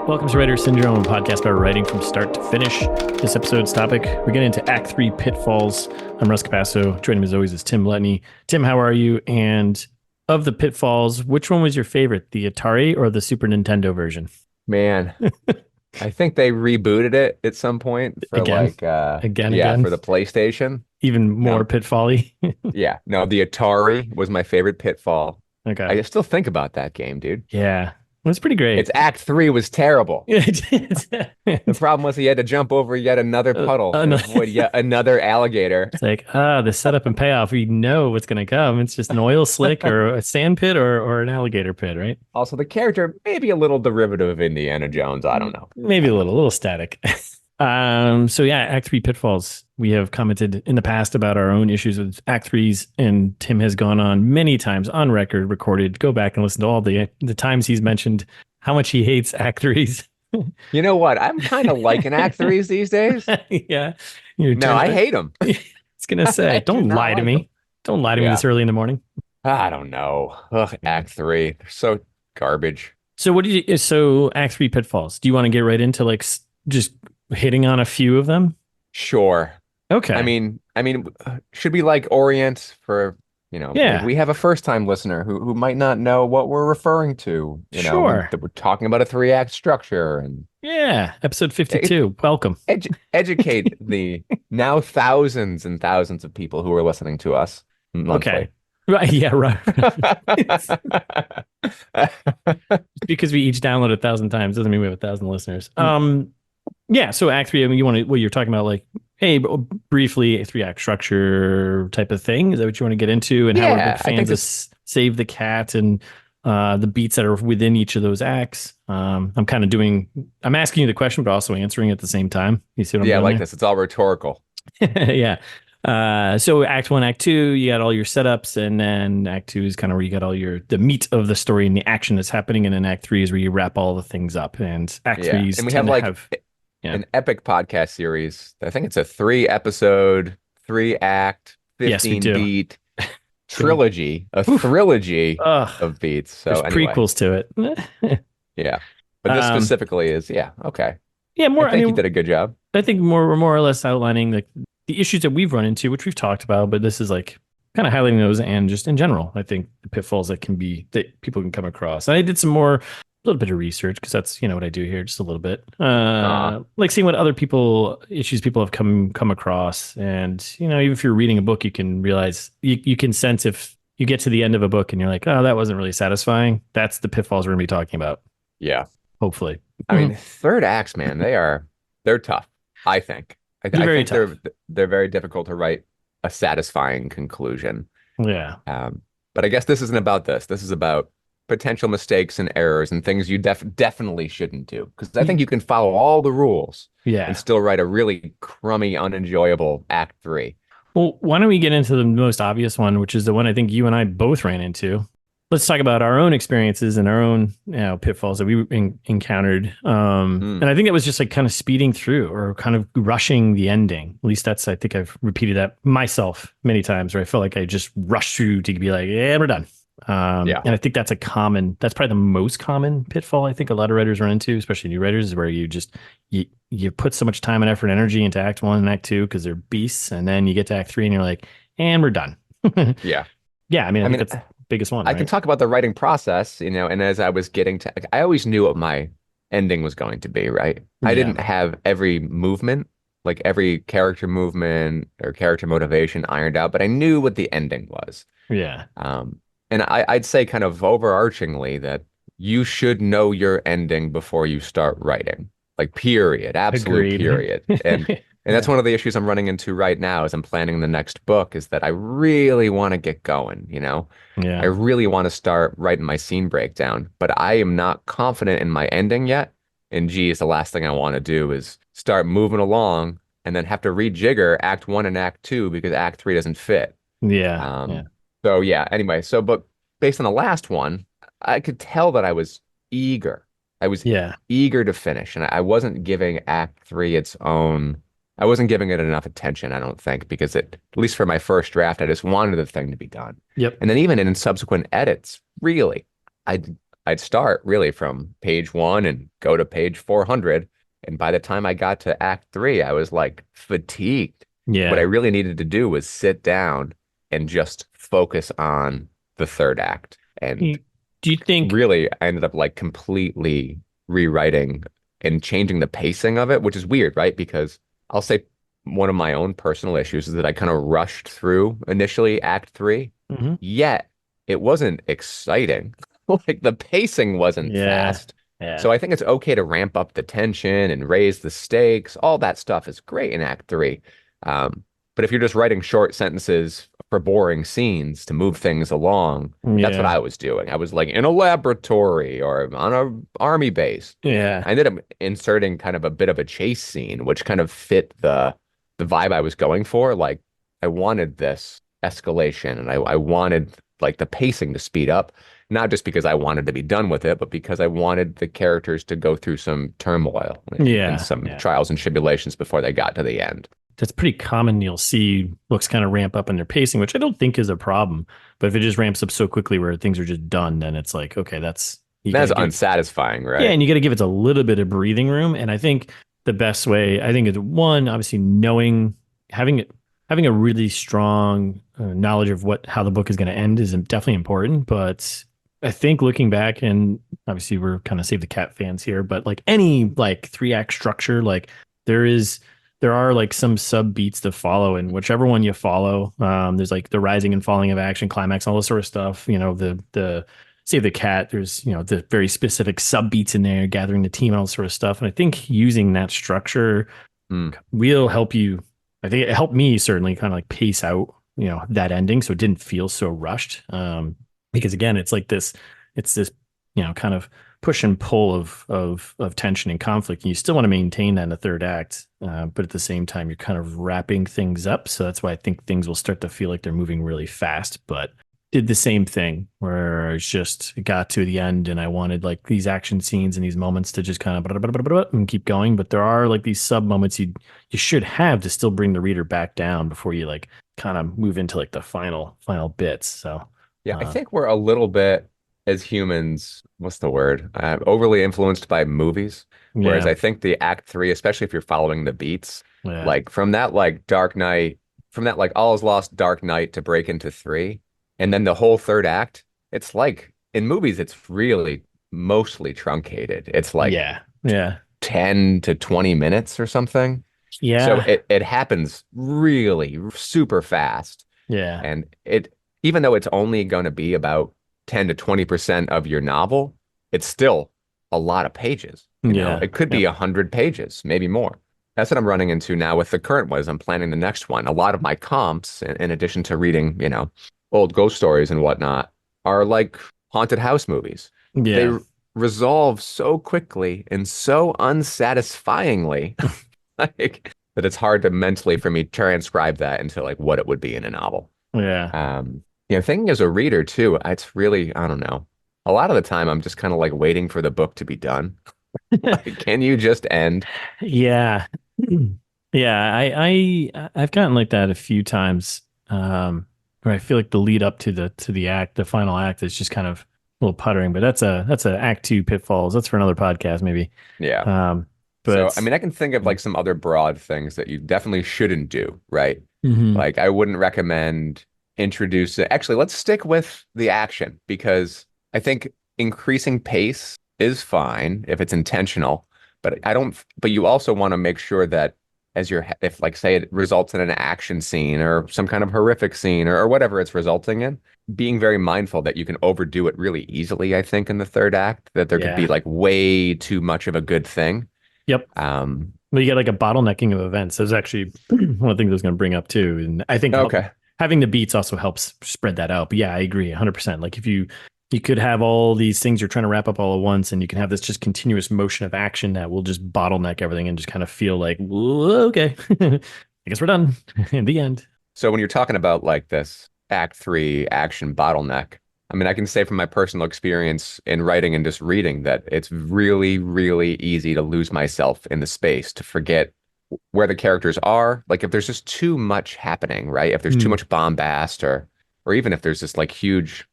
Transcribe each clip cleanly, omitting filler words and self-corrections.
Welcome to Writer Syndrome, a podcast about writing from start to finish. This episode's topic, we're getting into Act 3 Pitfalls. I'm Russ Capasso. Joining me as always is Tim Letney. Tim, how are you? And of the Pitfalls, which one was your favorite, the Atari or the Super Nintendo version? Man, I think they rebooted it at some point for Again? Again? for the PlayStation. Even more No, pitfall-y? yeah, no, the Atari was my favorite Pitfall. Okay. I still think about that game, dude. Yeah. Well, it's pretty great. Its Act 3 was terrible. The It's problem was he had to jump over yet another puddle and no. avoid yet another alligator. like, the setup and payoff, we know what's going to come. It's just an oil slick or a sand pit or an alligator pit, right? Also, the character maybe a little derivative of Indiana Jones. I don't know. Maybe a little static. So yeah, Act 3 Pitfalls. We have commented in the past about our own issues with Act 3s, and Tim has gone on many times on record, recorded. Go back and listen to all the times he's mentioned how much he hates Act 3s. You know what? I'm kind of liking Act 3s these days. Yeah. No, I hate them. It's going to say, don't lie to me. Don't lie to me this early in the morning. I don't know. Ugh, Act 3. They're so garbage. So Act 3 Pitfalls, do you want to get right into just hitting on a few of them? Sure. Okay. I mean, should we orient for, Yeah. we have a first-time listener who might not know what we're referring to, Sure. that we're talking about a 3-act structure and Yeah, episode 52. Welcome. educate the now thousands and thousands of people who are listening to us monthly. Okay. Right. Yeah. Right. Because we each download 1,000 times doesn't mean we have 1,000 listeners. Yeah. So Act 3. I mean, what you're talking about, hey, briefly, a 3-act structure type of thing. Is that what you want to get into? And how we're big fans of Save the Cat and the beats that are within each of those acts. I'm asking you the question, but also answering at the same time. You see what I'm doing? Yeah, I like this. It's all rhetorical. Yeah. So Act 1, Act 2, you got all your setups, and then Act 2 is kind of where you got all the meat of the story and the action that's happening, and then Act 3 is where you wrap all the things up. And Act 3 and we have an epic podcast series. I think it's a 3-episode, 3-act, 15-beat trilogy, a trilogy of beats. So there's prequels to it. Yeah, but this specifically is okay. Yeah, I think you did a good job. I think more or less outlining the issues that we've run into, which we've talked about, but this is kind of highlighting those, and just in general, I think the pitfalls that people can come across. And I did a little bit of research, because that's what I do here, just a little bit, seeing what other issues people have come across. And even if you're reading a book, you can realize you can sense if you get to the end of a book and you're like, oh, that wasn't really satisfying. That's the pitfalls we're gonna be talking about. Yeah, hopefully. I mean, third acts, man, they're tough. I think. I think they're very difficult to write a satisfying conclusion. Yeah. But I guess this isn't about this. This is about potential mistakes and errors and things you definitely shouldn't do. Because I think you can follow all the rules and still write a really crummy, unenjoyable Act 3. Well, why don't we get into the most obvious one, which is the one I think you and I both ran into. Let's talk about our own experiences and our own pitfalls that we encountered. And I think it was just kind of speeding through or kind of rushing the ending. At least I think I've repeated that myself many times, where I felt like I just rushed through to be like, yeah, we're done. And I think that's probably the most common pitfall I think a lot of writers run into, especially new writers, is where you just, you put so much time and effort and energy into Act 1 and Act 2 because they're beasts. And then you get to Act 3 and you're like, and we're done. Yeah. Yeah. I mean, that's the biggest one. I can talk about the writing process, and as I was getting to, I always knew what my ending was going to be, right? Yeah. I didn't have every movement, every character movement or character motivation ironed out, but I knew what the ending was. Yeah. And I'd say kind of overarchingly that you should know your ending before you start writing, period, absolute period. And that's one of the issues I'm running into right now as I'm planning the next book, is that I really want to get going, I really want to start writing my scene breakdown, but I am not confident in my ending yet. And geez, the last thing I want to do is start moving along and then have to rejigger Act 1 and Act 2 because Act 3 doesn't fit. Yeah. So anyway, but based on the last one, I could tell that I was eager. I was eager to finish, and I wasn't giving Act 3 its own. I wasn't giving it enough attention, I don't think, because at least for my first draft, I just wanted the thing to be done. Yep. And then even in subsequent edits, really, I I'd start really from page 1 and go to page 400. And by the time I got to act 3, I was like fatigued. What I Yeah. really needed to do was sit down and just focus on the third act. And Do you think, really, I ended up like completely rewriting and changing the pacing of it, which is weird, right? Because I'll say one of my own personal issues is that I kind of rushed through initially act 3, Mhm. yet it wasn't exciting. Like the pacing wasn't Yeah. fast. Yeah. So I think it's okay to ramp up the tension and raise the stakes. All that stuff is great in act 3. Um, but if you're just writing short sentences for boring scenes to move things along, that's what Yeah. I was doing. I was like in a laboratory or on a army base. Yeah. I ended up inserting kind of a bit of a chase scene, which kind of fit the vibe I was going for. Like I wanted this escalation and I wanted like the pacing to speed up, not just because I wanted to be done with it, but because I wanted the characters to go through some turmoil and Yeah. some Yeah. trials and tribulations before they got to the end. That's pretty common. You'll see books kind of ramp up in their pacing, which I don't think is a problem. But if it just ramps up so quickly where things are just done, then it's like, okay, that's you got That's to give unsatisfying, yeah, right? and you got to give it a little bit of breathing room. And I think the best way, I think, is one, obviously knowing having a really strong knowledge of what how the book is going to end is definitely important. But I think looking back, and obviously we're kind of Save the Cat fans here, but like any like 3 act structure, like there is there are like some sub beats to follow, and whichever one you follow, there's like the rising and falling of action, climax, all this sort of stuff. You know, the Save the Cat, there's, you know, the very specific sub beats in there, gathering the team and all sort of stuff. And I think using that structure Mm. will help you. I think it helped me certainly kind of like pace out, you know, that ending. So it didn't feel so rushed. Because again, it's this, you know, kind of push and pull of tension and conflict. And you still want to maintain that in the third act. But at the same time, you're kind of wrapping things up. So that's why I think things will start to feel like they're moving really fast. But did the same thing where it's just it got to the end and I wanted like these action scenes and these moments to just kind of and keep going. But there are like these sub moments you should have to still bring the reader back down before you like kind of move into like the final bits. So Yeah, I uh think we're a little bit as humans, what's the word? Overly influenced by movies. Whereas yeah, I think the act 3, especially if you're following the beats, yeah, like from that like Dark Knight, from that like All is Lost Dark Knight to break into 3, and then the whole third act, it's like in movies, it's really mostly truncated. It's like yeah, yeah, 10 to 20 minutes or something. So yeah, it happens really super fast. yeah, And it, even though it's only going to be about 10 to 20% of your novel, it's still a lot of pages. You know, yeah, it could be yep, 100 pages, maybe more. That's what I'm running into now with the current one as I'm planning the next one. A lot of my comps, in addition to reading, you know, old ghost stories and whatnot, are like haunted house movies. They yeah. resolve so quickly and so unsatisfyingly, like that it's hard to mentally for me transcribe that into like what it would be in a novel. Yeah. Thinking as a reader too, it's really, I don't know. A lot of the time, I'm just kind of like waiting for the book to be done. Like, can you just end? Yeah. Yeah, I've gotten like that a few times. Where I feel like the lead up to the act, the final act is just kind of a little puttering, but that's a act 2 pitfalls. That's for another podcast maybe. Yeah. Um, So, I but mean, I can think of like some other broad things that you definitely shouldn't do, right? Mhm. Like, I wouldn't recommend introducing. Actually, let's stick with the action because I think increasing pace is fine if it's intentional, but I don't. But you also want to make sure that as you're, if like say it results in an action scene or some kind of horrific scene or whatever it's resulting in, being very mindful that you can overdo it really easily. I think in the third act that there could be Yeah. like way too much of a good thing. Yep. Um, Well, you get like a bottlenecking of events. That's actually one of the things I was going to bring up too. And I think okay. having the beats also helps spread that out. But yeah, I agree 100%. Like if you could have all these things you're trying to wrap up all at once, and you can have this just continuous motion of action that will just bottleneck everything and just kind of feel like, "Whoa, okay, I guess we're done in the end." So when you're talking about like this Act 3 action bottleneck, I mean, I can say from my personal experience in writing and just reading that it's really, really easy to lose myself in the space, to forget where the characters are. Like if there's just too much happening, right? If there's too Hmm. much bombast or even if there's this like huge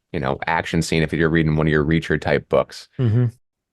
action scene if you're reading one of your Reacher type books. Hmm.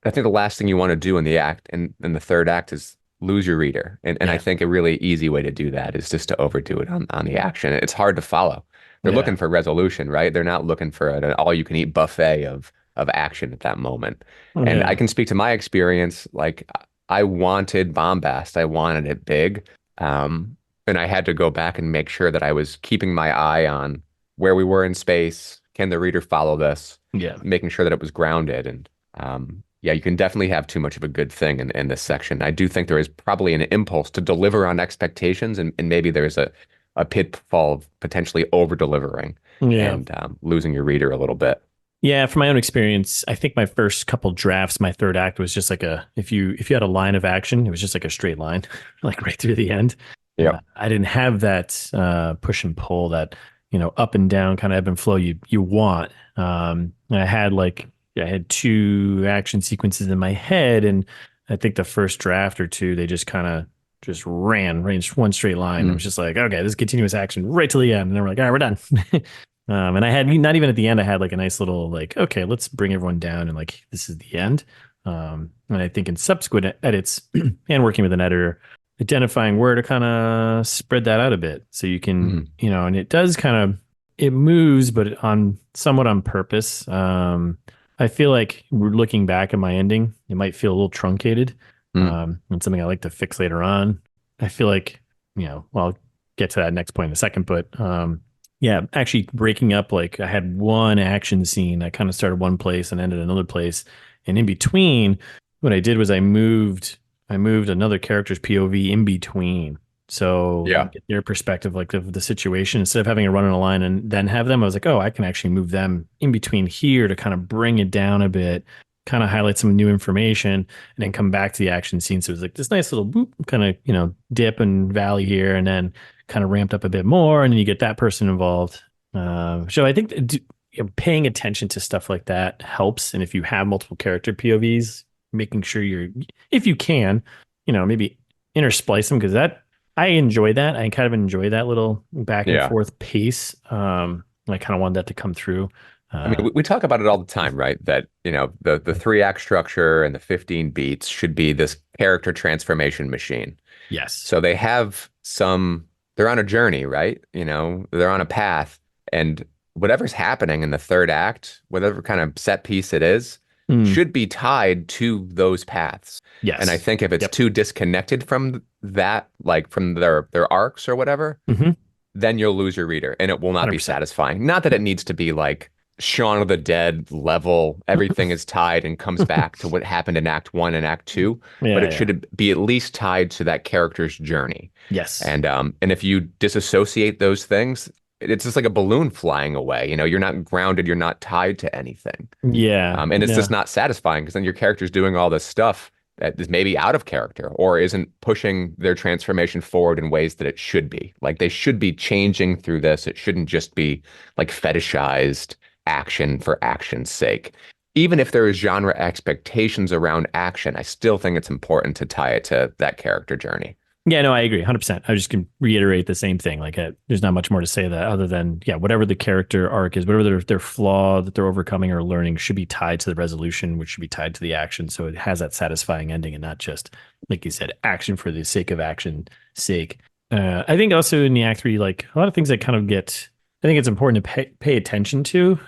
I think the last thing you want to do in the act in the third act is lose your reader. And I Yeah. think a really easy way to do that is just to overdo it on the action. It's hard to follow. They're looking Yeah. for resolution, right? They're not looking for an all-you-can-eat buffet of action at that moment. And I Yeah. can speak to my experience. Like I wanted bombast. I wanted it big. And I had to go back and make sure that I was keeping my eye on where we were in space. Can the reader follow this? Yeah. Making sure that it was grounded. And yeah, you can definitely have too much of a good thing in this section. I do think there is probably an impulse to deliver on expectations, and maybe there's a pitfall of potentially over delivering Yeah. and losing your reader a little bit. Yeah, from my own experience, I think my first couple drafts, my third act was just like if you had a line of action, it was just like a straight line, like right through the end. Yep. I didn't have that push and pull, that up and down kind of ebb and flow you want. And I had two action sequences in my head, and I think the first draft or two they just kind of just ran one straight line. It was just like, okay, this is continuous action right till the end, and then we're like, all right, we're done. And I had not even at the end, I had like a nice little like, okay, let's bring everyone down and like this is the end. And I think in subsequent edits and working with an editor, identifying where to kind of spread that out a bit so you can, and it does kind of it moves, but on somewhat on purpose. I feel like we're looking back at my ending, it might feel a little truncated. And something I like to fix later on. I feel like, well, I'll get to that next point in a second, but yeah, actually breaking up, like I had one action scene that kind of started one place and ended another place. And in between, what I did was I moved another character's POV in between. So Yeah. get their perspective, like of the situation, instead of having to run in a line and then have them, I was like, oh, I can actually move them in between here to kind of bring it down a bit, kind of highlight some new information, and then come back to the action scene. So it was like this nice little boop, kind of, dip and valley here, and then kind of ramped up a bit more, and then you get that person involved. So I think paying attention to stuff like that helps. And if you have multiple character POVs, making sure if you can, maybe intersplice them, because I enjoy that. I kind of enjoy that little back and forth pace. I kind of wanted that to come through. I mean, we talk about it all the time, right? That, the 3-act structure and the 15 beats should be this character transformation machine. Yes. So they're on a journey, right? They're on a path, and whatever's happening in the third act, whatever kind of set piece it is, should be tied to those paths. Yes. And I think if it's too disconnected from that, like from their arcs or whatever, then you'll lose your reader and it will not 100%. be satisfying. Not that it needs to be like Shaun of the Dead level, everything is tied and comes back to what happened in Act 1 and Act 2, but it should be at least tied to that character's journey. Yes. And if you disassociate those things, it's just like a balloon flying away. You're not grounded, you're not tied to anything. Yeah. And it's just not satisfying, because then your character's doing all this stuff that is maybe out of character or isn't pushing their transformation forward in ways that it should be. Like they should be changing through this. It shouldn't just be like fetishized action for action's sake. Even if there is genre expectations around action, I still think it's important to tie it to that character journey. Yeah, no, I agree 100%. I just can reiterate the same thing. Like, there's not much more to say that other than, whatever the character arc is, whatever their flaw that they're overcoming or learning should be tied to the resolution, which should be tied to the action. So it has that satisfying ending and not just, like you said, action for the sake of action sake. I think also in the Act 3, like a lot of things that kind of I think it's important to pay attention to,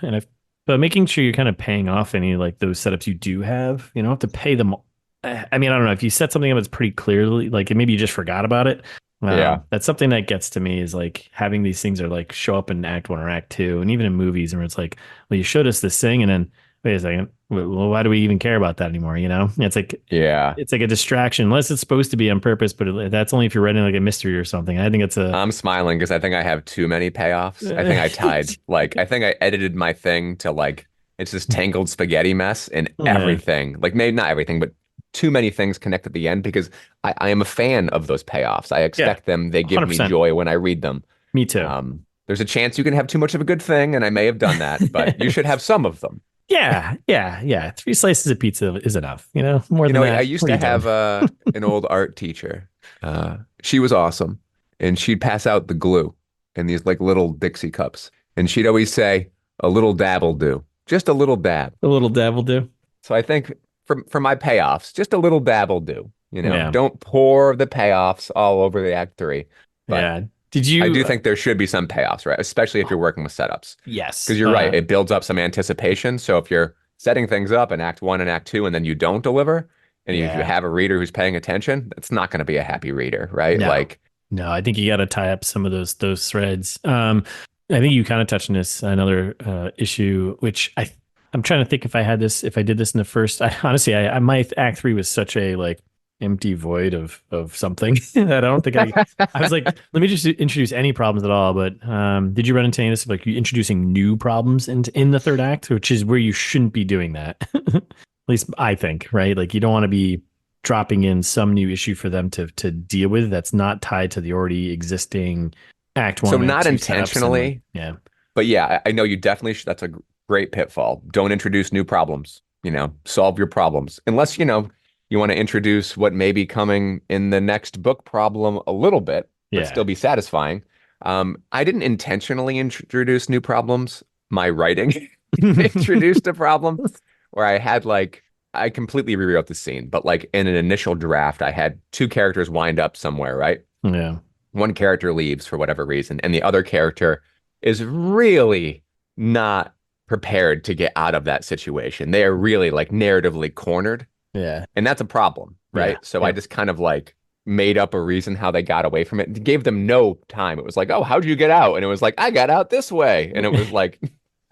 but making sure you're kind of paying off any like those setups you do have. You don't have to pay them. I mean, I don't know, if you set something up that's pretty clearly like, and maybe you just forgot about it. That's something that gets to me, is like having these things are like show up in Act 1 or Act 2, and even in movies where it's like, well, you showed us this thing, and then wait a second, well, why do we even care about that anymore? It's like, it's like a distraction, unless it's supposed to be on purpose, but that's only if you're writing like a mystery or something. I think I'm smiling because I think I have too many payoffs. I think I tied, like, I think I edited my thing to like, it's this tangled spaghetti mess and everything, like maybe not everything, but too many things connect at the end, because I am a fan of those payoffs. I expect them. They give 100%. Me joy when I read them. Me too. There's a chance you can have too much of a good thing, and I may have done that, but you should have some of them. Yeah. 3 slices of pizza is enough. More than that. I used to have an old art teacher. She was awesome, and she'd pass out the glue in these like little Dixie cups, and she'd always say, A little dab will do. Just a little dab. A little dab will do. So I think for my payoffs, just a little dab will do. Yeah. Don't pour the payoffs all over the act three. But Yeah. Did I you? do think there should be some payoffs, right? Especially if you're working with setups. Yes. Because you're right, it builds up some anticipation. So if you're setting things up in act one and act two, and then you don't deliver, and you Yeah. have a reader who's paying attention, it's not going to be a happy reader, right? No. Like, No, I think you got to tie up some of those threads. I think you kind of touched on this another issue, which I'm trying to think if I did this in the first. Honestly, my act three was such a like empty void of something that I don't think I was like, let me just introduce any problems at all. But did you run into any of this, like you introducing new problems in the third act, which is where you shouldn't be doing that? At least I think, right? Like you don't want to be dropping in some new issue for them to deal with that's not tied to the already existing act one. so and not two setups intentionally, yeah. but yeah, I know you definitely should. That's a great pitfall. Don't introduce new problems, solve your problems. Unless, you want to introduce what may be coming in the next book problem a little bit, but Yeah. still be satisfying. I didn't intentionally introduce new problems. My writing introduced a problem where I completely rewrote the scene, but like in an initial draft, I had two characters wind up somewhere, right? Yeah. One character leaves for whatever reason, and the other character is really not prepared to get out of that situation. They are really like narratively cornered. Yeah. And that's a problem, right? Yeah. So I just kind of like made up a reason how they got away from it. It gave them no time. It was like, oh, how'd you get out? And it was like, I got out this way. And it was like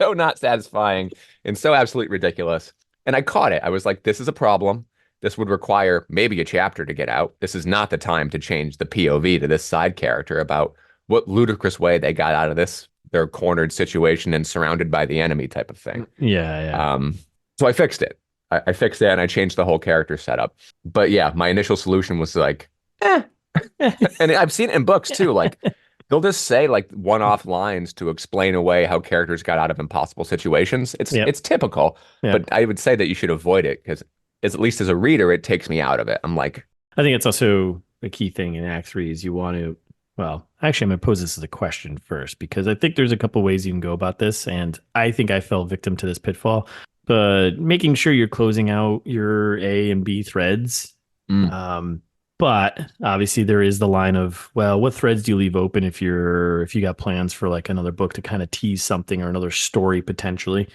so not satisfying and so absolutely ridiculous. And I caught it. I was like, this is a problem. This would require maybe a chapter to get out. This is not the time to change the POV to this side character about what ludicrous way they got out of their cornered situation and surrounded by the enemy type of thing. Yeah. So I fixed it. I fixed it and I changed the whole character setup. But yeah, my initial solution was like, and I've seen it in books too. Like they'll just say like one-off lines to explain away how characters got out of impossible situations. It's typical, but I would say that you should avoid it because at least as a reader, it takes me out of it. I'm like, I think it's also a key thing in Act 3 is you want to, well, actually, I'm going to pose this as a question first because I think there's a couple ways you can go about this. And I think I fell victim to this pitfall, but making sure you're closing out your A and B threads. But obviously there is the line of, well, what threads do you leave open if you got plans for like another book to kind of tease something or another story potentially?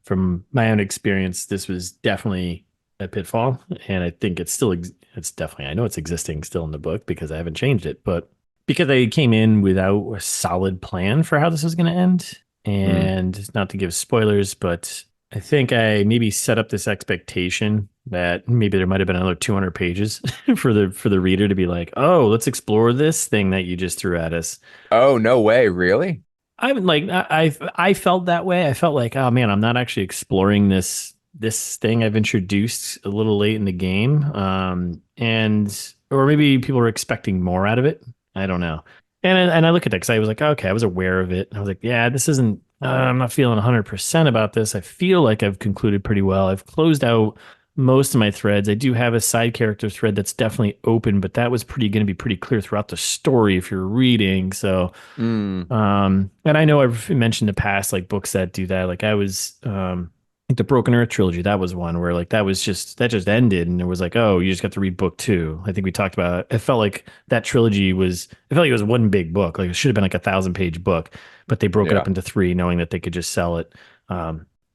From my own experience, this was definitely a pitfall, and I think it's definitely, I know it's existing still in the book because I haven't changed it, but because I came in without a solid plan for how this was going to end, and not to give spoilers, but I think I maybe set up this expectation that maybe there might have been another 200 pages for the reader to be like, oh, let's explore this thing that you just threw at us. Oh, no way, really? I felt that way. I felt like, oh man, I'm not actually exploring this thing I've introduced a little late in the game. Or maybe people are expecting more out of it. I don't know. And I look at that because I was like, okay, I was aware of it. I was like, yeah, this isn't, I'm not feeling 100% about this. I feel like I've concluded pretty well. I've closed out most of my threads. I do have a side character thread that's definitely open, but that was going to be pretty clear throughout the story if you're reading. So, and I know I've mentioned in the past, like books that do that. Like I was, like the Broken Earth trilogy, that was one where like that just ended and it was like, oh, you just got to read book 2. I think we talked about it. It felt like that trilogy it felt like it was one big book. Like it should have been like 1,000-page book, but they broke it up into 3 knowing that they could just sell it.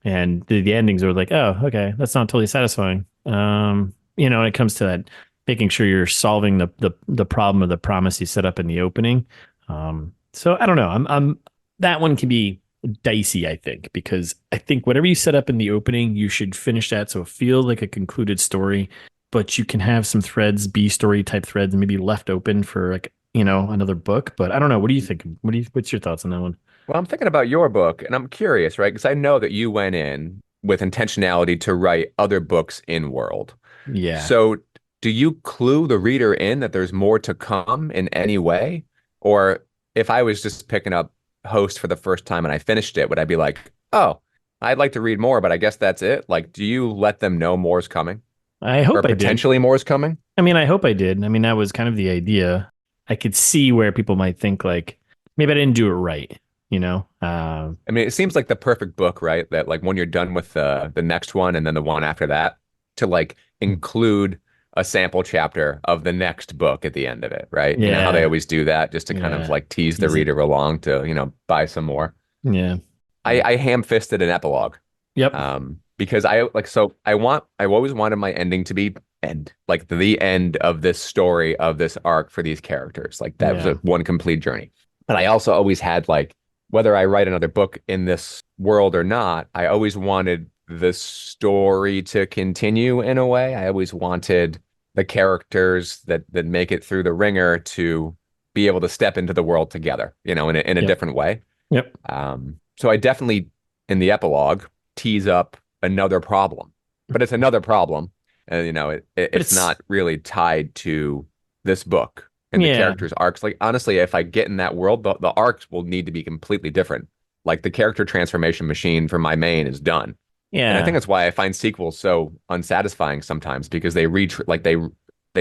And the endings were like, oh, okay, that's not totally satisfying. When it comes to that, making sure you're solving the problem of the promise you set up in the opening. So I don't know. I'm that one can be dicey, I think, because I think whatever you set up in the opening, you should finish that so it feels like a concluded story, but you can have some threads, B story type threads, maybe left open for like, another book. But I don't know. What do you think? What's your thoughts on that one? Well, I'm thinking about your book and I'm curious, right? Because I know that you went in with intentionality to write other books in world. Yeah. So do you clue the reader in that there's more to come in any way? Or if I was just picking up Host for the first time and I finished it, would I be like, oh, I'd like to read more, but I guess that's it? Like, do you let them know more is coming? I hope I did. Potentially more is coming? I mean, I hope I did. I mean, that was kind of the idea. I could see where people might think like, maybe I didn't do it right. you know. I mean, it seems like the perfect book, right? That like when you're done with the next one and then the one after that, to like include a sample chapter of the next book at the end of it, right? You know how they Yeah, always do that just to kind of yeah, like tease the tease it. reader along to, buy some more. Yeah, I ham-fisted an epilogue. yep, Because I've always wanted my ending to be like the end of this story of this arc for these characters. Like that was yeah, a one complete journey. And I also always had like, whether I write another book in this world or not, I always wanted the story to continue in a way. I always wanted the characters that make it through the ringer to be able to step into the world together, in a yep, different way. yep. So I definitely in the epilogue tease up another problem, but it's another problem, and But it's it's not really tied to this book and the yeah, characters' arcs. Like honestly, if I get in that world, the arcs will need to be completely different. Like the character transformation machine for my main is done, and I think yeah, that's why I find sequels so unsatisfying sometimes because they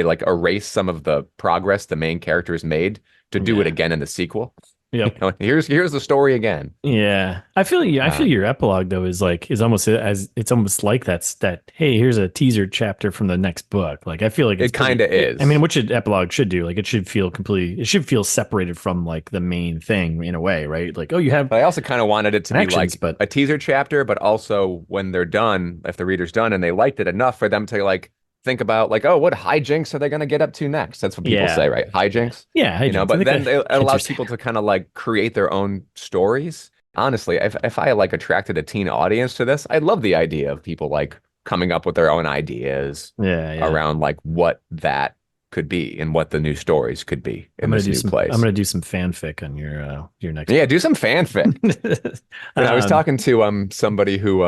like erase some of the progress the main characters made to do it yeah, again in the sequel. yep. Here's the story again. Yeah, I feel you. I feel Um, your epilogue though is almost as it's almost like that. Hey, here's a teaser chapter from the next book. Like I feel like it's it kind pretty. of I mean, is. which an epilogue should do. Like it should feel completely. It should feel separated from like the main thing in a way, right? Like oh, you have But I also kind of wanted it to be connections, like but a teaser chapter, but also when they're done, if the reader's done and they liked it enough for them to like think about like, oh, what hijinks are they going to get up to next? That's what people say, yeah, right? yeah, Hijinks, yeah. Hey, James, I but think then that it gets your allows people to kind of like create their own stories. Honestly, if I like attracted a teen audience to this, I love the idea of people like coming up with their own ideas yeah, yeah. around like what that could be and what the new stories could be I'm in gonna this do new some. I'm place. gonna do some fanfic on your next Yeah, book. do some fanfic. And I was um, talking to somebody who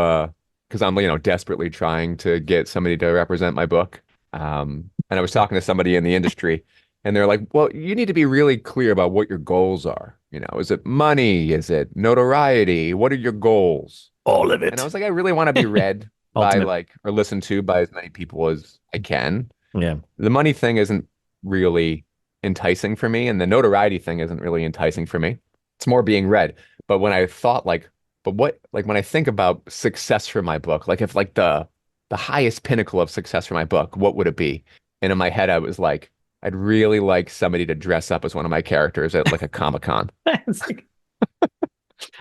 because I'm desperately trying to get somebody to represent my book. And I was talking to somebody in the industry and they're like, "Well, you need to be really clear about what your goals are. Is it money? Is it notoriety? What are your goals?" all of And I it. was like, I really want to be read by Ultimate. like or listened to by as many people as I can. Yeah. The money thing isn't really enticing for me, and the notoriety thing isn't really enticing for me. It's more being read. But when I thought like, but what like when I think about success for my book, like if like the highest pinnacle of success for my book, what would it be? And in my head, I was like, I'd really like somebody to dress up as one of my characters at like a Comic-Con. That's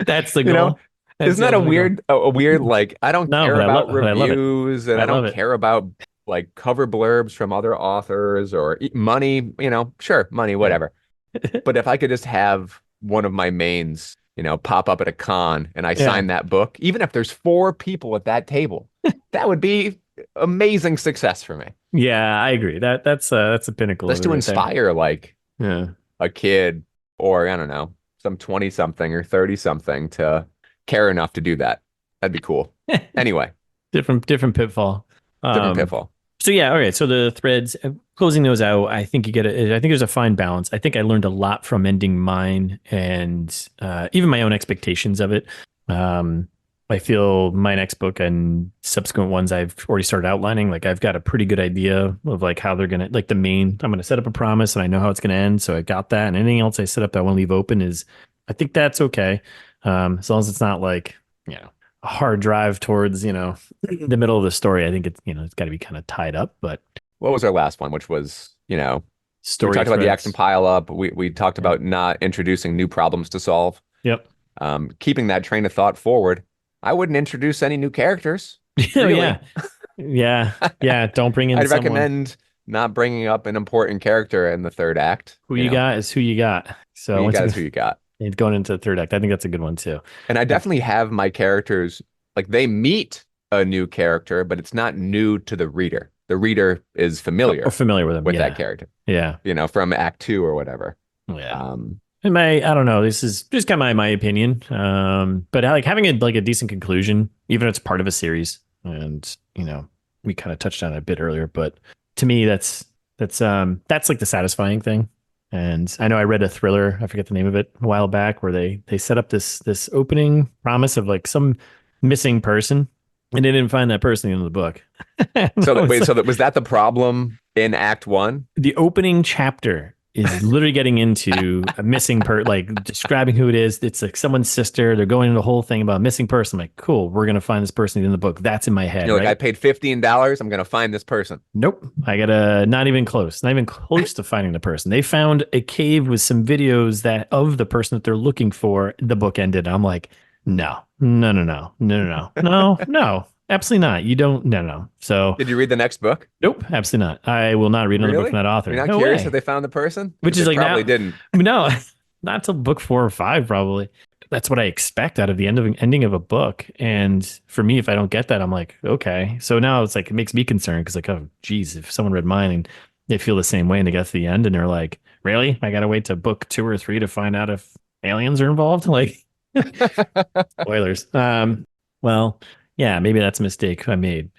that's the You know, goal. That's isn't the that a ultimate goal. weird like I don't No, care about but I love it. reviews and I I love don't it. care about like cover blurbs from other authors or money, sure, money, Yeah. whatever. But if I could just have one of my mains, pop up at a con and I Yeah. sign that book, even if there's four people at that table, that would be amazing success for me. Yeah, I agree. That's the pinnacle of Just it to right there. inspire like Yeah. a kid or I don't know, some 20 something or 30 something to care enough to do that. That'd be cool. Anyway, Different pitfall. different Um pitfall. so yeah, all right. So the threads, closing those out, I think you get it. I think there's a fine balance. I think I learned a lot from ending mine and even my own expectations of it. Um, I feel my next book and subsequent ones I've already started outlining. Like I've got a pretty good idea of like how they're gonna like the main. I'm gonna set up a promise and I know how it's gonna end. So I got that. And anything else I set up that I want to leave open is, I think that's okay. As long as it's not like a hard drive towards the middle of the story. I think it's got to be kind of tied up, but What was our last one, which was, we story talked about the action threads. pile up. We talked Yeah. about not introducing new problems to solve. Yep. Keeping that train of thought forward. I wouldn't introduce any new characters, Oh really. yeah. Yeah. Yeah. Don't bring in I'd someone. recommend not bringing up an important character in the third act. Who you got is who you got. Who So you once got you is who you got. going into the third act, I think that's a good one too. And I Uh, definitely have my characters like they meet a new character, but it's not new to the reader. The reader is Or familiar familiar with them. with that Yeah. character, Yeah. from Act Two or whatever. Yeah. Um, And I don't know. This is just kind of my opinion. But like having a decent conclusion, even if it's part of a series, and we kind of touched on it a bit earlier, but to me, that's like the satisfying thing. And I know I read a thriller, I forget the name of it, a while back, where they set up this opening promise of like some missing person, and they didn't find that person in the book. so that, wait, Like, was that the problem in Act One? the opening chapter is literally getting into a missing like describing who it is. It's like someone's sister. They're going into the whole thing about a missing person. I'm like, cool, we're gonna find this person in the book. That's in my head. You're like, right? I paid $15. I'm gonna find this person. Nope. I gotta not even close to finding the person. They found a cave with some videos that of the person that they're looking for. The book ended. I'm like, no, no, no, no, no, no, no, no, no, absolutely not. You don't, no, no. So, Did you read the next book? nope, absolutely not. I will not read another book from Really? that author. You're not No curious way. if they found the person? Which Because is they like probably now, didn't. no, not till book 4 or 5, probably. That's what I expect out of the ending of a book. And for me, if I don't get that, I'm like, okay. So now it's like, it makes me concerned because like, oh, geez, if someone read mine and they feel the same way and they get to the end and they're like, really? I got to wait to book 2 or 3 to find out if aliens are involved? Like, spoilers. Well, yeah, maybe that's a mistake I made,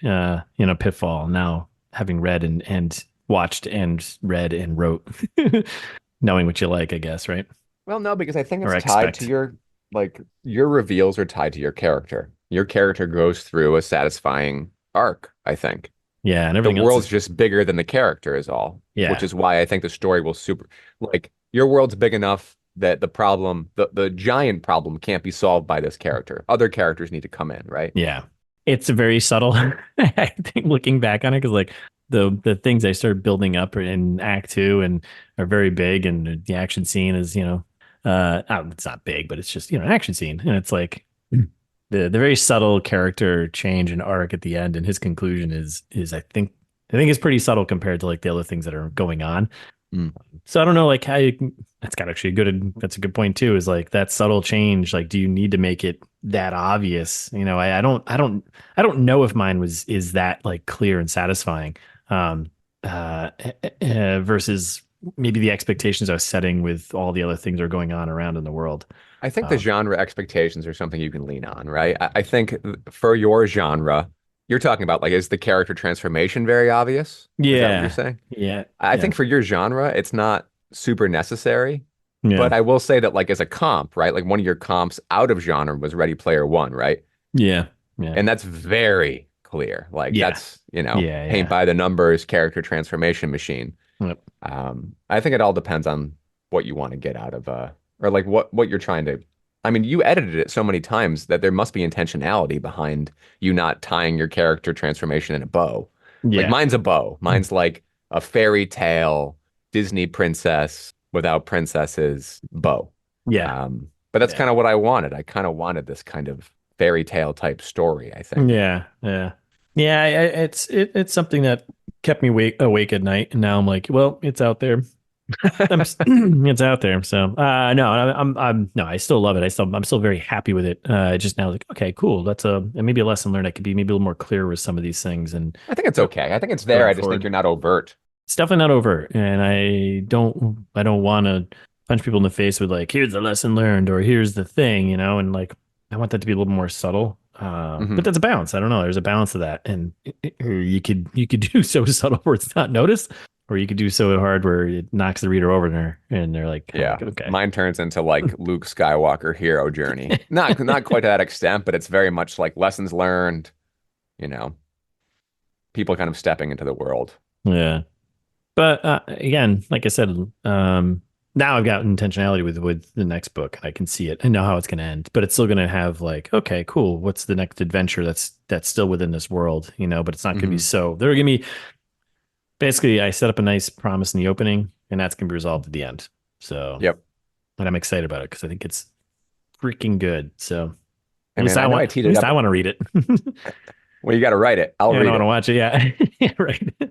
Pitfall. Now having read and watched and read and wrote, knowing what you like, I guess, right? Well, no, because I think Or it's tied to expect. your reveals are tied to your character. Your character goes through a satisfying arc, I think. Yeah, and The everything else world's is, just bigger than the character is all, which yeah, is why I think the story will like your world's big enough that the giant problem can't be solved by this character. Other characters need to come in, right? yeah. It's a very subtle, I think, looking back on it, because like the things I started building up in Act 2 and are very big, and the action scene is, it's not big, but it's just, an action scene. And it's like the very subtle character change and arc at the end, and his conclusion is I think is pretty subtle compared to like the other things that are going on. Mm. So I don't know, like how that's a good point too, is like that subtle change. Like, do you need to make it that obvious? I don't know if mine is that like clear and satisfying, um, versus maybe the expectations I was setting with all the other things that are going on around in the world. I think the Um, genre expectations are something you can lean on, right? I think for your genre, you're talking about like, is the character transformation very obvious? Is that what you're yeah, saying? yeah, I yeah, think for your genre, it's not super necessary. yeah, But I will say that like as a comp, right? Like one of your comps out of genre was Ready Player One, right? yeah, yeah, And that's very clear. Like yeah, that's, yeah, paint yeah. by the numbers, character transformation machine. Yep. I think it all depends on what you want to get out of or like what you're trying to. I mean, you edited it so many times that there must be intentionality behind you not tying your character transformation in a bow. Like Yeah. mine's a bow. Mine's like a fairy tale Disney princess without princesses bow. Yeah. But that's Yeah. kind of what I wanted. I kind of wanted this kind of fairy tale type story, I think. Yeah. Yeah. Yeah. It's something that kept me awake at night. And now I'm like, well, it's out there. It's out there. So, no, no, I still love it. I'm still very happy with it. Just now, like, okay, cool. That's maybe a lesson learned. I could be maybe a little more clear with some of these things and I think it's okay. I think it's there. going I just think forward. you're not overt. It's definitely not overt, and I don't want to punch people in the face with like, here's the lesson learned or here's the thing, and like I want that to be a little more subtle. But Hmm. that's a balance. I don't know. There's a balance to that, and you could do so subtle where it's not noticed, or you could do so hard where it knocks the reader over, and they're like, kind of Yeah. like, okay, Mine turns into like Luke Skywalker hero journey. Not quite to that extent, but it's very much like lessons learned, you know, people kind of stepping into the world. yeah. But again, like I said, now I've got intentionality with the next book. I can see it. I know how it's going to end, but it's still going to have like, okay, cool. What's the next adventure that's still within this world, But it's not going to be Hmm. so. They're going to be basically. I set up a nice promise in the opening, and that's going to be resolved at the end. So, Yep. and I'm excited about it because I think it's freaking good. So I mean, I know I at teed it least up. I want to read it. Well, you got to write it. I'll Yeah, I don't read want to it. watch it. Yeah, yeah, right.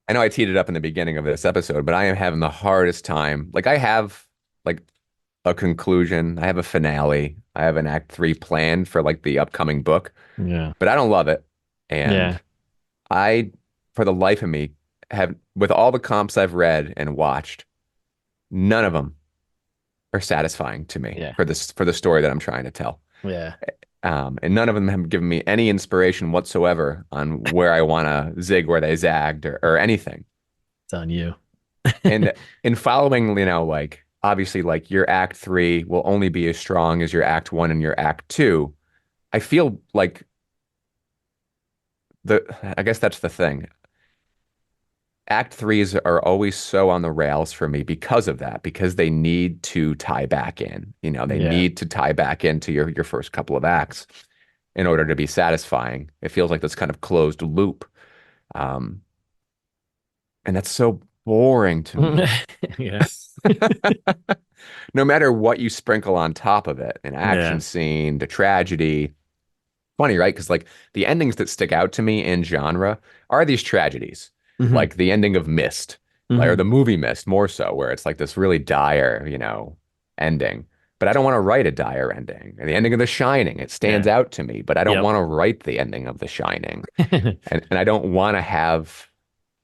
I know I teed it up in the beginning of this episode, but I am having the hardest time. Like I have like a conclusion, I have a finale, I have an act three planned for like the upcoming book, Yeah, but I don't love it. And yeah, I, for the life of me, have with all the comps I've read and watched, none of them are satisfying to me yeah, for the story that I'm trying to tell. yeah. And none of them have given me any inspiration whatsoever on where I want to zig where they zagged or anything. It's on you. And in following, like obviously, like your act three will only be as strong as your act one and your act two. I feel like I guess that's the thing. Act threes are always so on the rails for me because of that, because they need to tie back in. They Yeah. need to tie back into your first couple of acts in order to be satisfying. It feels like this kind of closed loop. Um, and that's so boring to me. Yeah. No matter what you sprinkle on top of it, an action Yeah. scene, the tragedy. Funny, right? Because like the endings that stick out to me in genre are these tragedies, Hmm. like the ending of Mist, like, or Hmm. the movie Mist more so, where it's like this really dire, ending. But I don't want to write a dire ending. And the ending of The Shining, it stands Yeah. out to me, but I don't Yep. want to write the ending of The Shining. And I don't want to have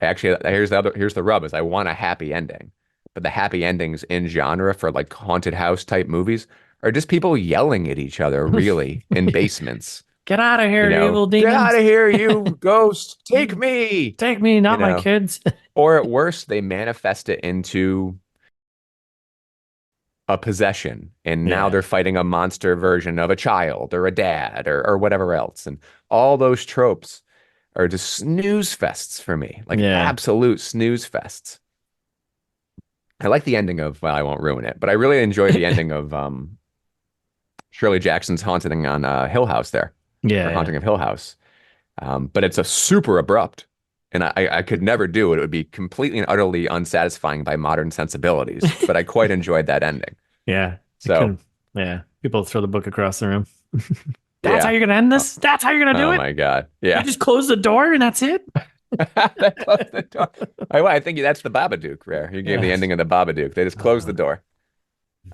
actually here's the rub is I want a happy ending. But the happy endings in genre for like haunted house type movies are just people yelling at each other really in basements. Get out of here, evil Get out demons. of here, you ghost. Take me. Take me, You not my know, kids. or at worst, they manifest it into a possession. And now Yeah. they're fighting a monster version of a child or a dad or whatever else. And all those tropes are just snooze fests for me, like Yeah. absolute snooze fests. I like the ending of, well, I won't ruin it, but I really enjoy the ending of Shirley Jackson's Haunting on Hill House there, or Yeah. Haunting of Hill House. But it's a super abrupt, and I could never do it. It would be completely and utterly unsatisfying by modern sensibilities. But I quite enjoyed that ending. Yeah. It So can, yeah. People throw the book across the room. That's how yeah. you're gonna end Oh, this? That's how you're gonna do oh it? my God. They Yeah. just close the door and that's it? They closed the door. I think that's the Babadook rare. You gave the Yeah. ending of the Babadook. They just closed the Uh, door.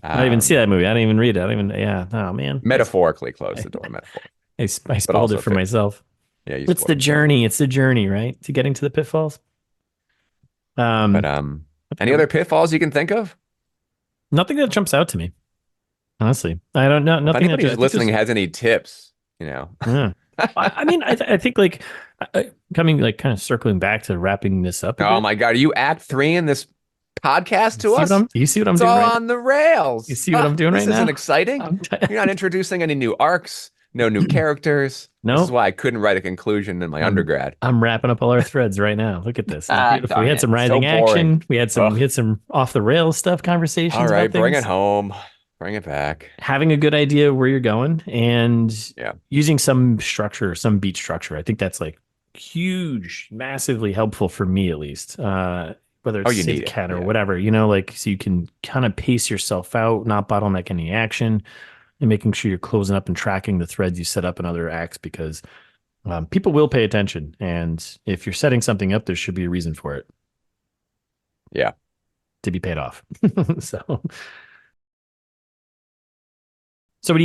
I didn't even see that Um, movie. I didn't even read it. I didn't even, yeah. Oh man. Metaphorically closed I, the door, metaphor. I But spoiled it also for fit. myself. Yeah, you It's spoiled the it for yourself. journey. It's the journey, right? To getting to the pitfalls. But Um, any other pitfalls you can think of? nothing that jumps out to me, honestly. I don't know. If Nothing that anybody I who's think listening there's, has any tips, you know. yeah. I mean, I think like coming, like kind of circling back to wrapping this up a Oh bit. my God, are you act three in this podcast to us? You see what I'm It's doing all right now? on the You rails. see what I'm doing This right isn't now? exciting. I'm t You're not introducing any new arcs, no new characters. This is no, why I couldn't write a conclusion in my I'm undergrad. I'm wrapping up all our threads right now. Look at this. It's Ah, beautiful. We darn had it. some So rising boring. action. We Ugh. had some off the rails stuff, All conversations right, about bring it things. home. Bring it back. Having a good idea where you're going and Yeah. using some structure, some beat structure. I think that's like huge, massively helpful for me at least. Whether Oh, it's you Sid need it. Ken or Yeah. whatever, like so you can kind of pace yourself out, not bottleneck any action, and making sure you're closing up and tracking the threads you set up in other acts because people will pay attention. And if you're setting something up, there should be a reason for it Yeah. to be paid off. So so what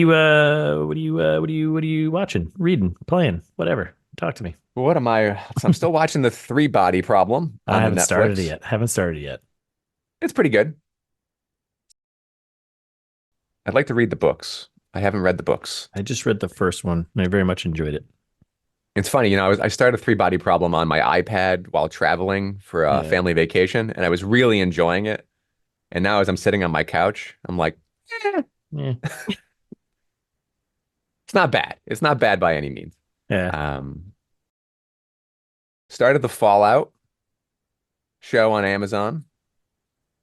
are you watching, reading, playing, whatever? Talk to me. What am I? So I'm still watching the Three Body Problem I on the haven't started it Netflix. yet. Haven't started it yet. It's pretty good. I'd like to read the books. I haven't read the books. I just read the first one and I very much enjoyed it. It's funny, I started Three Body Problem on my iPad while traveling for a Yeah. family vacation, and I was really enjoying it. And now, as I'm sitting on my couch, I'm like, Yeah. it's not bad. It's not bad by any means. Yeah. Um, Started the Fallout show on Amazon.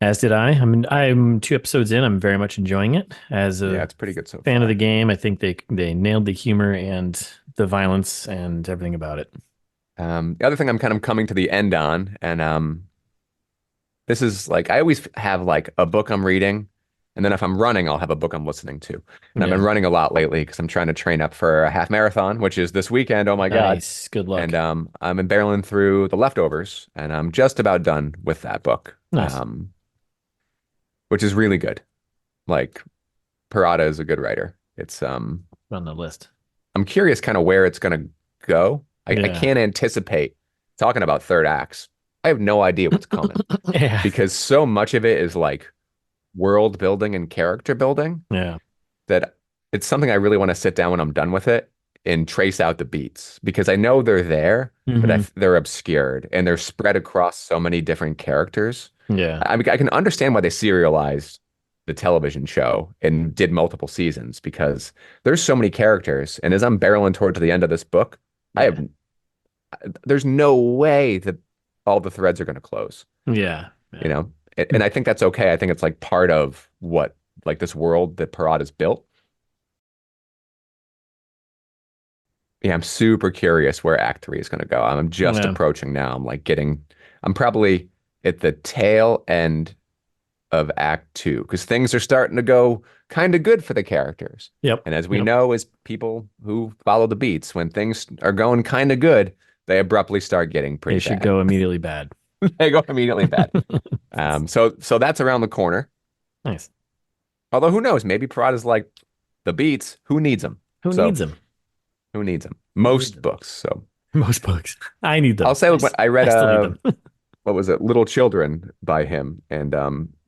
As did I. I'm 2 episodes in. I'm very much enjoying it. As Yeah, a it's pretty good so fan of the far. game, I think they nailed the humor and the violence and everything about it. The other thing I'm kind of coming to the end on, and this is like I always have like a book I'm reading, and then if I'm running, I'll have a book I'm listening to. And I've been Yeah. running a lot lately because I'm trying to train up for a half marathon, which is this weekend. Oh my God. Nice. Good luck. And I'm barreling through The Leftovers, and I'm just about done with that book, Nice. which is really good. Like Parada is a good writer. It's On the list. I'm curious kind of where it's gonna go. I Yeah. can't anticipate talking about third acts. I have no idea what's coming Yeah. because so much of it is like world building and character building Yeah. that it's something I really want to sit down when I'm done with it and trace out the beats because I know they're there, but Hmm. they're obscured and they're spread across so many different characters. Yeah. I mean, I can understand why they serialized the television show and did multiple seasons because there's so many characters. And as I'm barreling toward to the end of this book, I Yeah. have there's no way that all the threads are going to close, Yeah. you Yeah. know? And I think that's okay. I think it's like part of what like this world that Parada's built. Yeah, I'm super curious where Act 3 is going to go. I'm just Yeah. approaching now. I'm probably at the tail end of Act 2 because things are starting to go kind of good for the characters. Yep. And as we Yep. know, as people who follow the beats, when things are going kind of good, they abruptly start getting They pretty should bad. go immediately bad. They go immediately bad. So that's around the corner. Nice. Although who knows? Maybe Parada's like the beats. Who needs them? Who So needs them? who needs them? Who needs Most them? books. So Most books. I need I'll them. say I read I still need them. what was it? Little Children by him, and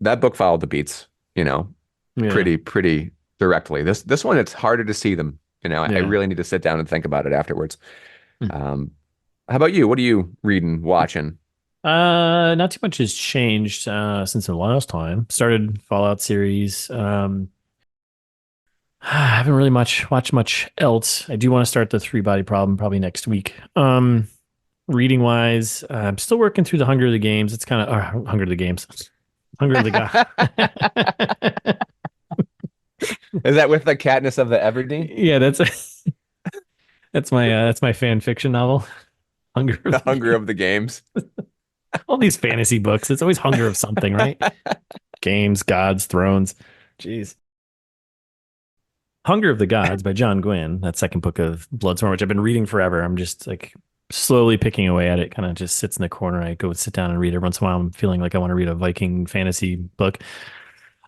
that book followed the beats, you know, Yeah. pretty directly. This one it's harder to see them. You know, I Yeah. really need to sit down and think about it afterwards. How about you? What are you reading, watching? Not too much has changed since the last time. Started Fallout series. I haven't really watched much else. I do want to start the Three Body Problem probably next week. Reading wise, I'm still working through the Hunger of the Games. It's kind of Hunger of the Games, Hunger of the God. Is that with the Katniss of the Everdeen? Yeah, that's my fan fiction novel, Hunger The of the Hunger Games. of the Games. All these fantasy books, it's always hunger of something, right? Games, gods, thrones. Jeez. Hunger of the Gods by John Gwynne, that second book of Bloodsworn, which I've been reading forever. I'm just like slowly picking away at it, kind of just sits in the corner. I go sit down and read it once in a while. I'm feeling like I want to read a Viking fantasy book.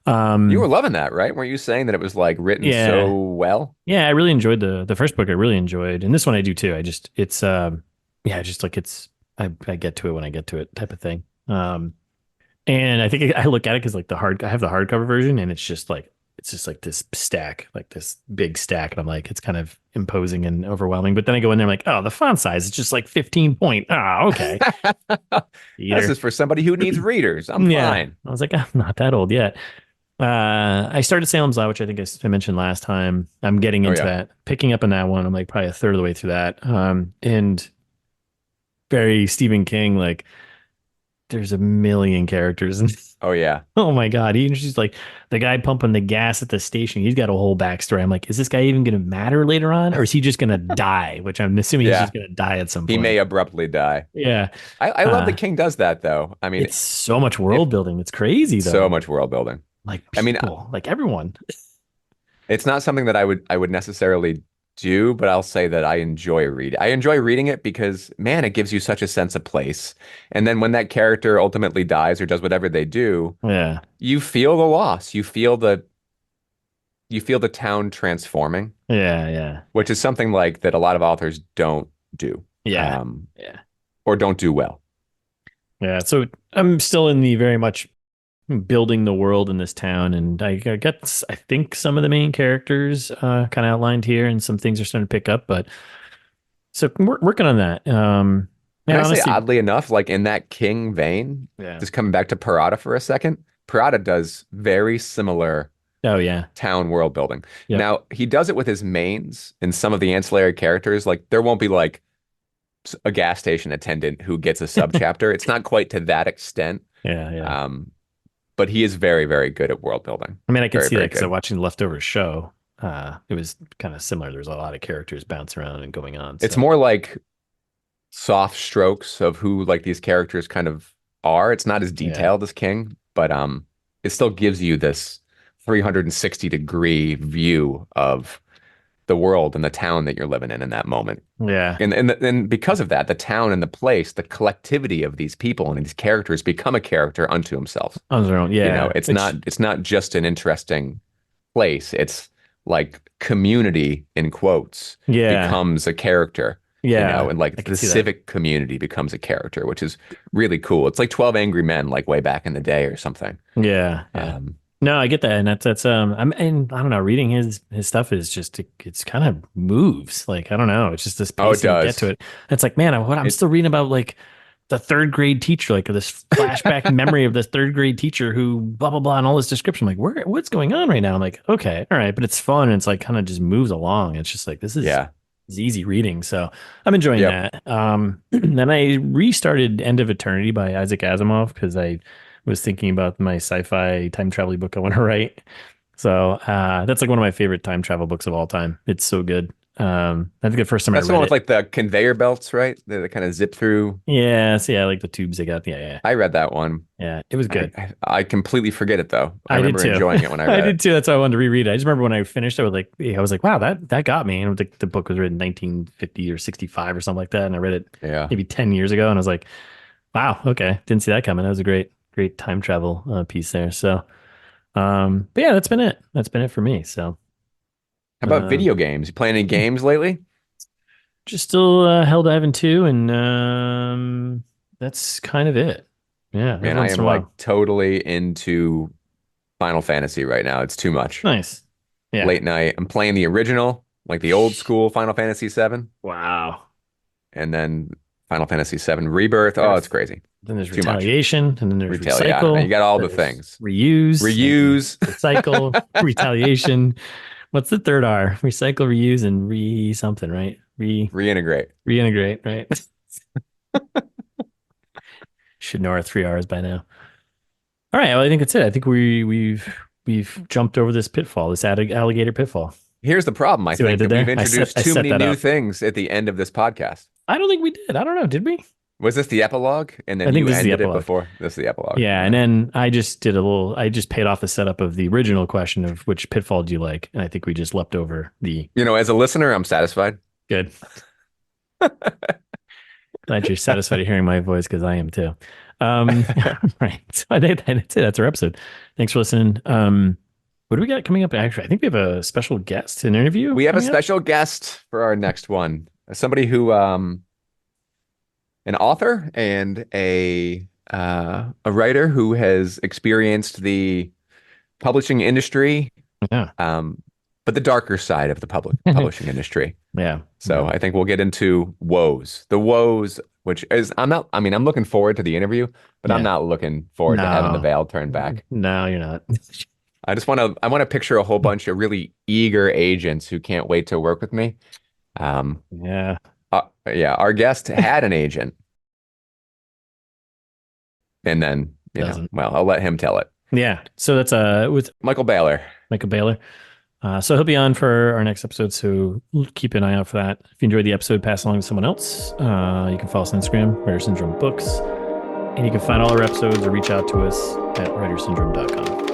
You were Um, loving that, right? Weren't you saying that it was like written yeah, so well? yeah, I really enjoyed the first book. I really enjoyed, and this one I do too. I just it's yeah, just like it's I get to it when I get to it type of thing. And I think I look at it because like I have the hardcover version, and it's just like this stack, like this big stack, and I'm like, it's kind of imposing and overwhelming. But then I go in there, I'm like, oh, the font size is just like 15 point. Ah, okay, This either. is for somebody who needs readers. I'm Yeah, fine. I was like, I'm not that old yet. I started Salem's Lot, which I think I mentioned last time. I'm getting Oh into yeah. that, picking up on that one. I'm like probably a third of the way through that. And very Stephen King, like there's a million characters and Oh yeah. oh my God. He's just like the guy pumping the gas at the station. He's got a whole backstory. I'm like, is this guy even going to matter later on? Or is he just going to die? Which I'm assuming he's Yeah. just going to die at some He may point. abruptly die. Yeah. I love that Uh, King does that though. I mean, it's so much if world building. It's crazy so though. much world building. Like I mean, people, like everyone. it's not something that I would necessarily do, but I'll say that I enjoy reading. I enjoy reading it because, man, it gives you such a sense of place. And then when that character ultimately dies or does whatever they do, Yeah. you feel the loss. You feel the town transforming, Yeah. Yeah. which is something like that a lot of authors don't do, Yeah. um, Yeah. or don't do well. Yeah. So I'm still in the very much building the world in this town, and I got I think some of the main characters kind of outlined here, and some things are starting to pick up. But so we're working on that. Can Man, I say, honestly, oddly enough, like in that King vein, yeah. just coming back to Parada for a second, Parada does very similar Oh yeah. town world building. Yep. Now, he does it with his mains and some of the ancillary characters. Like, there won't be like a gas station attendant who gets a subchapter. It's not quite to that extent. Yeah. Yeah. Um, but he is very, very good at world building. I mean, I can Very, see that very because I'm good. watching the Leftovers show. It was kind of similar. There's a lot of characters bouncing around and going on. It's So more like soft strokes of who like these characters kind of are. It's not as yeah. detailed as King, but it still gives you this 360-degree view of the world and the town that you're living in that moment. Yeah. And because of that, the town and the place, the collectivity of these people and these characters become a character unto themselves. On their own. You know, Yeah. it's not just an interesting place. It's like community in quotes Yeah. becomes a character, Yeah. and I like can the see that. civic community becomes a character, which is really cool. It's like 12 Angry Men, like way back in the day or something. Yeah. Yeah. Um, No, I get that, and that's and I don't know. Reading his stuff is just it's kind of moves. Like I don't know, it's just this oh, it pacing to get does. to it. It's like man, I'm It still reading about like the third grade teacher, like this flashback memory of this third grade teacher who blah blah blah and all this description. I'm like what's going on right now? I'm like okay, all right, but it's fun. And it's like kind of just moves along. It's just like this is yeah. It's easy reading, so I'm enjoying that. Then I restarted End of Eternity by Isaac Asimov because I was thinking about my sci-fi time travel book I want to write. So that's like one of my favorite time travel books of all time. It's so good. I think the first time That's I the read one it, with like the conveyor belts, right? They kind of zip through. yeah, so yeah, like the tubes they got. Yeah, I read that one. yeah, it was good. I completely forget it though. I I did remember too. enjoying it when I I read did it. too. That's why I wanted to reread it. I just remember when I finished, I was like, wow, that got me. And the book was written 1950 or 65 or something like that, and I read it Yeah. maybe 10 years ago, and I was like, wow, okay, didn't see that coming. That was a great time travel piece there. So, but yeah, that's been it. That's been it for me. So, How about um, video games? You playing any games lately? just still Hell Diving 2, and that's kind of it. Yeah, every Man, I once in am a like while. totally into Final Fantasy right now. It's too much. Nice. Yeah. Late night. I'm playing the original, like the old school Final Fantasy 7, Wow. and then Final Fantasy 7 Rebirth. Oh, it's Earth. crazy. Then there's Too much. retaliation, and then there's Retail. Yeah, I don't know. You recycle. got all the There's things. reuse and Reuse. recycle, retaliation. What's the third R? Recycle, reuse, and re something, right? Reintegrate. Reintegrate, right? Should know our three R's by now. All right, well, I think that's it. I think we've jumped over this pitfall, this alligator pitfall. Here's the problem. I See what I think did that we've there? introduced I too set many that new up. things at the end of this podcast. I don't think we did. I don't know. Did we? Was this the epilogue? And I then think you this is the ended it epilogue. before? This is the epilogue. Yeah, and Okay. then I just paid off the setup of the original question of which pitfall do you like, and I think we just leapt over the You know, as a listener, I'm satisfied. good. Glad you're satisfied of hearing my voice because I am too. Right. So I think that's it. That's our episode. Thanks for listening. What do we got coming up? Actually, I think we have a special guest, an interview. We have a coming up. special guest for our next one. Somebody who an author and a writer who has experienced the publishing industry, Yeah. but the darker side of the publishing industry. Yeah. So I think we'll get into the woes, which is I'm looking forward to the interview, but I'm Yeah. not looking forward to having the No. veil turned back. No, you're not. I want to picture a whole bunch of really eager agents who can't wait to work with me. Yeah. Yeah, our guest had an agent, and then Doesn't. well, I'll let him tell it. Yeah. So that's with Michael Baylor. Michael Baylor. So he'll be on for our next episode. So keep an eye out for that. If you enjoyed the episode, pass along to someone else. You can follow us on Instagram, Writer Syndrome Books. And you can find all our episodes or reach out to us at writersyndrome.com.